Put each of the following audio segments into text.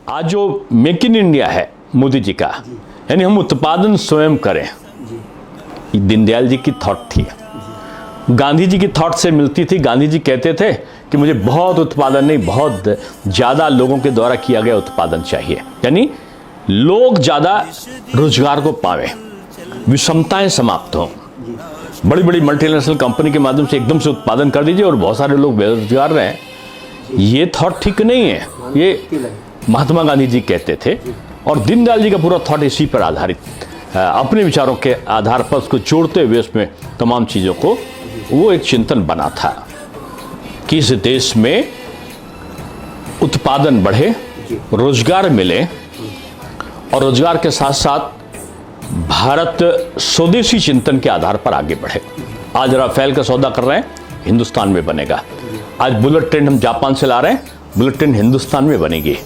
आज जो make in India है मोदी जी का, यानी हम उत्पादन स्वयं करें, ये दीनदयाल जी की थॉट थी। गांधी जी की थॉट से मिलती थी। गांधी जी कहते थे कि मुझे बहुत उत्पादन नहीं, बहुत ज़्यादा लोगों के द्वारा किया गया उत्पादन चाहिए, यानी लोग ज़्यादा रोजगार को पावे, विषमताएं समाप्त हों। बड़ी बड़ी मल्टीनेशनल कंपनी के माध्यम से एकदम से उत्पादन कर दीजिए और बहुत सारे लोग बेरोजगार रहें, ये थॉट ठीक नहीं है। ये महात्मा गांधी जी कहते थे और दीनदयाल जी का पूरा थॉट इसी पर आधारित, अपने विचारों के आधार पर उसको जोड़ते हुए उसमें तमाम चीज़ों को वो एक चिंतन बना था कि इस देश में उत्पादन बढ़े, रोजगार मिले और रोजगार के साथ साथ भारत स्वदेशी चिंतन के आधार पर आगे बढ़े। आज राफेल का सौदा कर रहे हैं, हिंदुस्तान में बनेगा। आज बुलेट ट्रेन हम जापान से ला रहे हैं, बुलेट ट्रेन हिंदुस्तान में बनेगी।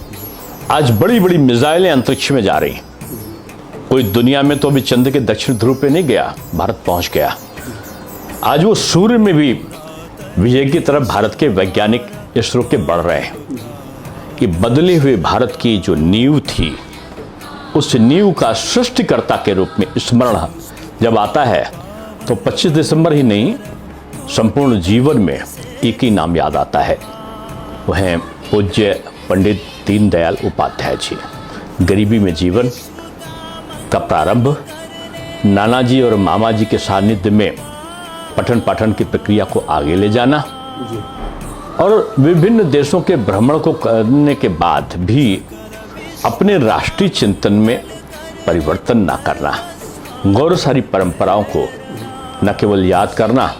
आज बड़ी बड़ी मिसाइलें अंतरिक्ष में जा रही। कोई दुनिया में तो अभी चंद्र के दक्षिण ध्रुव पे नहीं गया, भारत पहुंच गया। आज वो सूर्य में भी विजय की तरफ भारत के वैज्ञानिक इसरो के बढ़ रहे हैं। कि बदले हुए भारत की जो नींव थी, उस नींव का सृष्टिकर्ता के रूप में स्मरण जब आता है तो 25 दिसंबर ही नहीं, संपूर्ण जीवन में एक ही नाम याद आता है, वह है पूज्य पंडित दीनदयाल उपाध्याय जी। गरीबी में जीवन का प्रारंभ, नानाजी और मामा जी के सानिध्य में पठन पाठन की प्रक्रिया को आगे ले जाना और विभिन्न देशों के भ्रमण को करने के बाद भी अपने राष्ट्रीय चिंतन में परिवर्तन ना करना, गौरवशाली परंपराओं को न केवल याद करना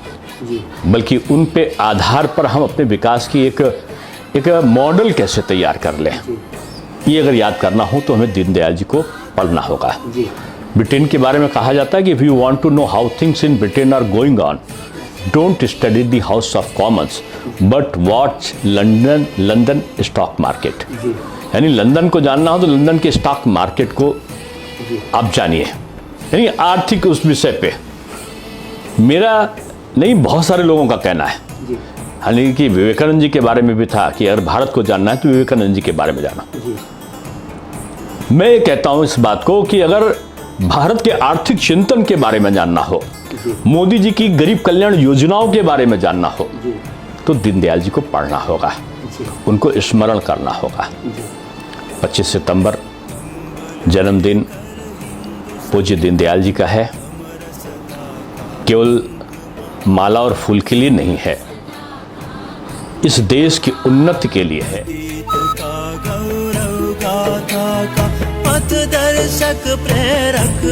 बल्कि उन पे आधार पर हम अपने विकास की एक मॉडल कैसे तैयार कर लें, ये अगर याद करना हो तो हमें दीनदयाल जी को पढ़ना होगा। ब्रिटेन के बारे में कहा जाता है कि if you want to know how things in Britain are going on, don't study the House of Commons but watch London stock market. यानी लंदन को जानना हो तो लंदन के स्टॉक मार्केट को आप जानिए। यानी आर्थिक उस विषय पे मेरा नहीं, बहुत सारे लोगों का कहना है। हालांकि विवेकानंद जी के बारे में भी था कि अगर भारत को जानना है तो विवेकानंद जी के बारे में जाना। मैं ये कहता हूं इस बात को कि अगर भारत के आर्थिक चिंतन के बारे में जानना हो, मोदी जी की गरीब कल्याण योजनाओं के बारे में जानना हो, तो दीनदयाल जी को पढ़ना होगा, उनको स्मरण करना होगा। 25 सितंबर जन्मदिन पूज्य दीनदयाल जी का है। केवल माला और फूल के लिए नहीं है, इस देश की उन्नति के लिए है। पथदर्शक प्रेरक